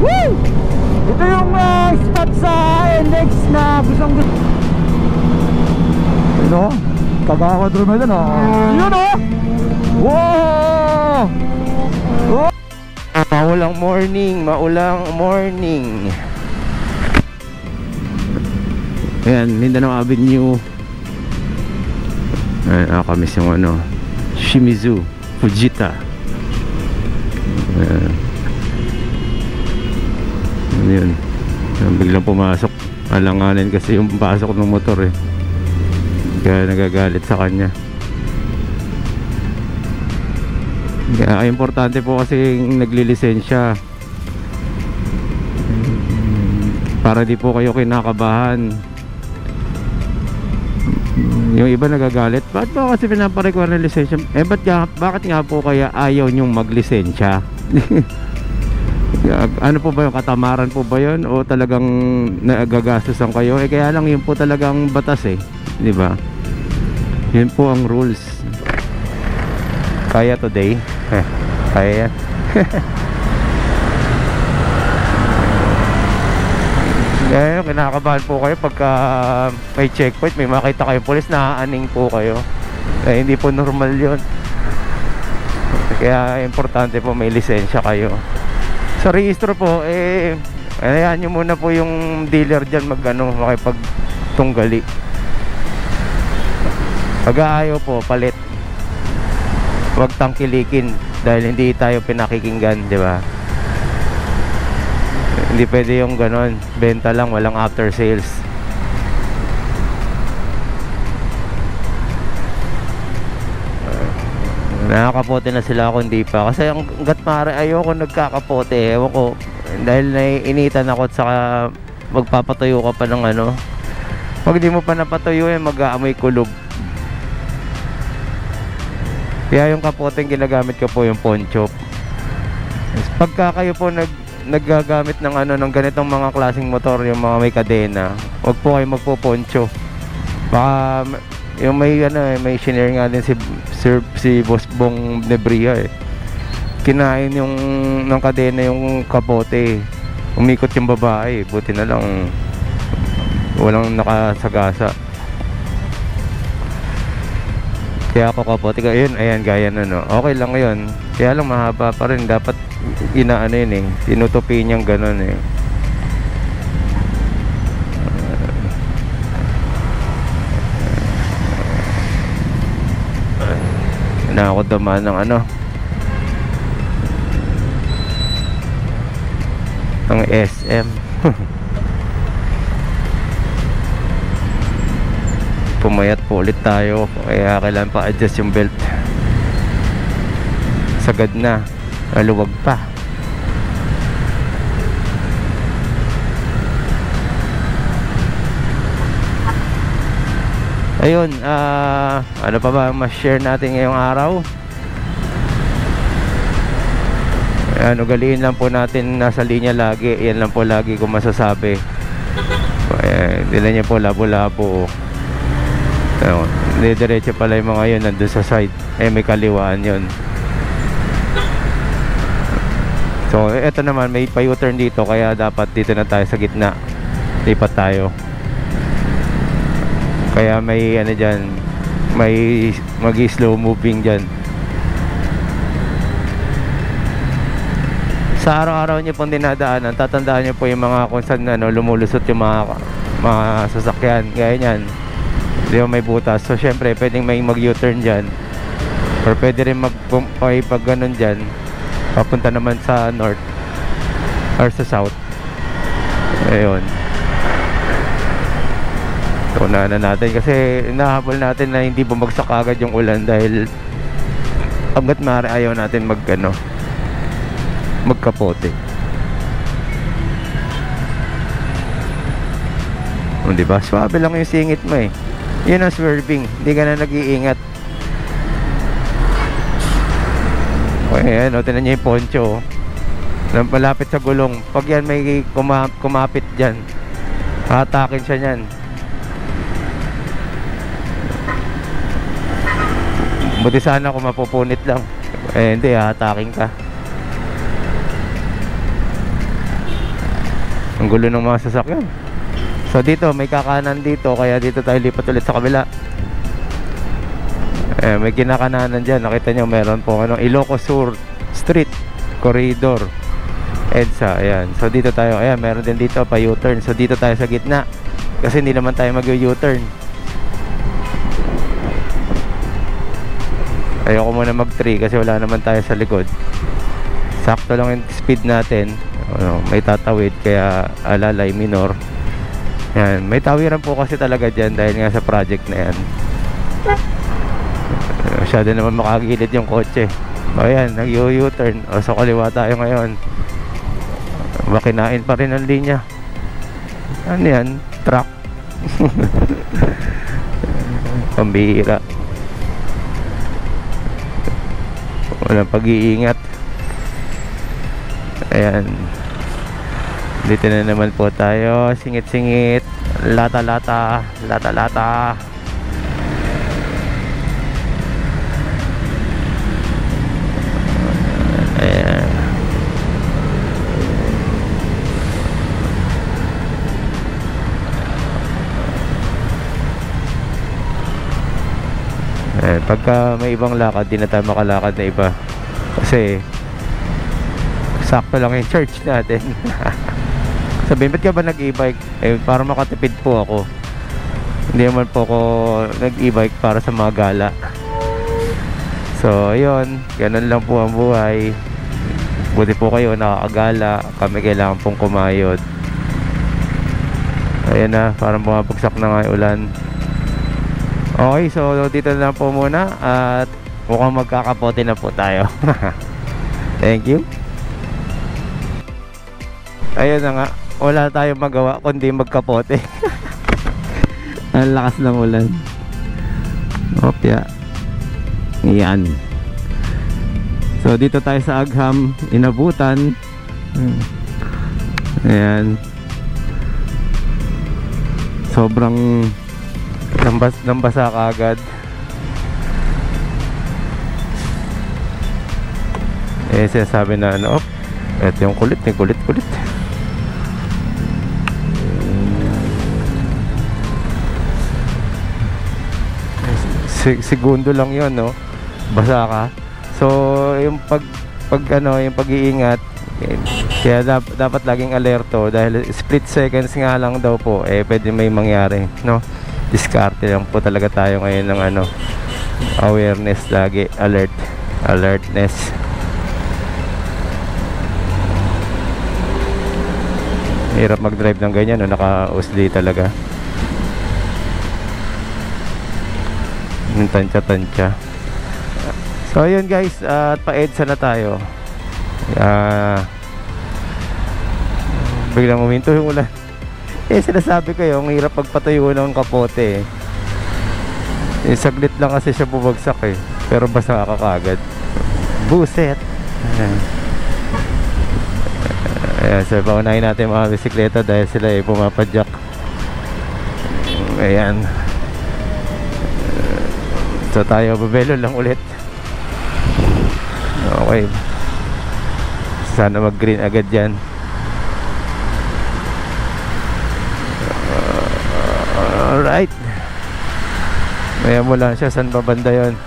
Woo! Ito yung spot sa NX na gustong gusto. Ito, taga-quadrome na no. Yun o! Wow! Oh! Maulang morning. Ayan, Mindanao Avenue. Ayan, nakakamiss yung ano, Shimizu Fujita. Ayan. Yun, biglang pumasok. Alanganin kasi yung pasok ng motor eh, kaya nagagalit sa kanya. Kaya importante po kasi naglilisensya para di po kayo kinakabahan. Yung iba nagagalit, bakit ba kasi pinaparequire ng lisensya? Bakit nga po kaya ayaw nyong maglisensya? Ano po ba yung katamaran po ba yun? O talagang nagagastusan kayo? Kaya lang yun po talagang batas eh, di ba? Yun po ang rules. Kaya today? Kaya yan. Kaya kinakabahan po kayo pagka may checkpoint, may makita kayong pulis, naaaning po kayo. Hindi po normal yun. Kaya importante po may lisensya kayo. Sa rehistro po, ayan nyo muna po yung dealer dyan makipagtunggali. Pag ayaw po, palit. Huwag tangkilikin dahil hindi tayo pinakikinggan, di ba? Hindi pwede yung ganon, benta lang, walang after sales. Nakakapote na sila ako, hindi pa. Kasi ang gatmare, ayoko nagkakapote. Ewan ko, dahil naiinitan ako at saka magpapatuyo ka pa ng ano. Pag di mo pa napatuyo, mag-aamoy kulob. Kaya yung kapoteng ginagamit ko po yung poncho. Pagka kayo po naggagamit ng ano, ng ganitong mga klaseng motor, yung mga may kadena, wag po kayo magpo-poncho. Baka yung may may shinare nga din si Boss Bong Nebria eh. Kinain yung ng kadena yung kapote. Umikot yung babae, buti na lang walang nakasagasa. Kaya ako kapote ka, ayan gaya na no. Okay lang yun. Kaya lang mahaba pa rin, dapat inaano yun eh, tinutupi niyang ganun eh. Na ako daman ng ano, ng SM. Pumayat po ulit tayo, kaya kailangan pa adjust yung belt. Sagad na, aluwag pa. Ayun, ano pa ba mas share natin ngayong araw? Ayan, ugaliin lang po natin, nasa linya lagi. Yan lang po lagi ko masasabi. Ayan, dila niya po labo-labo. Ayun, diretso pala yung mga yun, nandun sa side. May kaliwaan yun. So, eto naman, may pa-U-turn dito, kaya dapat dito na tayo sa gitna. Lipat tayo. Kaya may ano dyan, may mag-slow moving dyan. Sa araw-araw nyo pong dinadaanan, tatandaan nyo po yung mga kung saan lumulusot yung mga sasakyan. Gaya nyan, di ba may butas. So syempre pwedeng may mag-U-turn dyan, or pwede rin pag ganun dyan, papunta naman sa north or sa south. Ayun, unahan na natin kasi inahabol natin na hindi bumagsak agad yung ulan, dahil hanggat maaari ayaw natin magkapote. Diba? Swabe lang yung singit mo eh. Yun ang swerving, hindi ka na nag-iingat. Okay, ano, tinan niyo yung poncho malapit sa gulong. Pag yan may kumapit dyan, hatakin siya nyan. Buti sana kung mapupunit lang. Hindi, hatakin ka. Ang gulo ng mga sasakyan. So dito may kakanan dito, kaya dito tayo lipat ulit sa kabila. May kinakananan dyan. Nakita nyo meron po Ilocos Sur Street Corridor EDSA. Ayan. So dito tayo. Ayan, meron din dito pa U-turn. So dito tayo sa gitna, kasi hindi naman tayo mag-U-turn. Ayoko muna mag-3 kasi wala naman tayo sa likod. Sakto lang yung speed natin. May tatawid, kaya alalay minor. Yan. May tawiran po kasi talaga dyan dahil nga sa project na yan. Masyado naman makagilid yung kotse. O yan, nag-U-turn. O sa kaliwa tayo ngayon. Makinain pa rin ang linya. Ano yan? Truck. Pambihira. Walang pag-iingat. Ayan. Dito na naman po tayo. Singit-singit. Lata-lata. Lata-lata. Ayan. Pagka may ibang lakad, di na tayo makalakad na iba. Kasi sakto lang yung church natin. Sabihin, ba't ka ba nag-e-bike? Para makatipid po ako. Hindi naman po ako nag-e-bike para sa mga gala. So, ayun. Ganun lang po ang buhay. Buti po kayo nakakagala. Kami kailangan pong kumayod. Ayan na, parang bumabagsak na nga yung ulan. Okay, so dito na lang po muna. At mukhang magkakapote na po tayo. Thank you. Ayun na nga, wala tayong magawa kundi magkapote. Ang lakas ng ulan. Opya. Yan. So dito tayo sa Agham, inabutan. Ayan. Sobrang nambasa ka agad. Sinasabi na eto yung kulit, may kulit-kulit. Segundo lang yun, no? Basa ka. So yung yung pag-iingat, kaya dapat laging alerto dahil split seconds nga lang daw po pwede may mangyari, no? Diskarte lang po talaga tayo ngayon ng awareness lagi, alertness. Hirap mag-drive ng ganyan, no? Naka-usli talaga. Yung tansya-tansya. So ayun guys, at pa-EDSA na tayo. Biglang uminto yung ulan. Sinasabi ko yung hirap pagpatayo ng kapote. Saglit lang kasi siya bubagsak pero basa ka kagad. Buset. Ayan, so paunahin natin mga bisikleta dahil sila pumapadyak. Ayan. So tayo babelo lang ulit. Okay. Sana mag green agad yan. Alright. May ambulansya. Saan ba banda yun?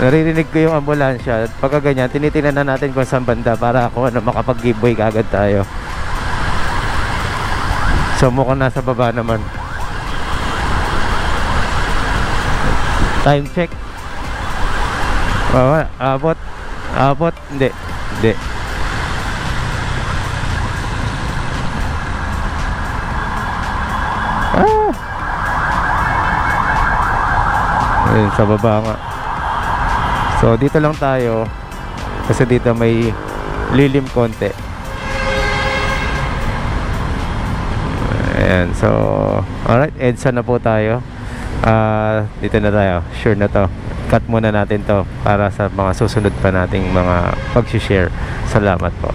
Naririnig ko yung ambulansya. Pagka ganyan, tinitingnan na natin kung saan banda para ako makapag-giveaway kagad tayo. So mukhang nasa baba naman. Time check. Abot. Hindi. Ayun, sa baba nga. So dito lang tayo kasi dito may lilim konti. Ayan, so alright, EDSA na po tayo. Dito na tayo, sure na to. Cut muna natin to para sa mga susunod pa nating mga pag-share. Salamat po.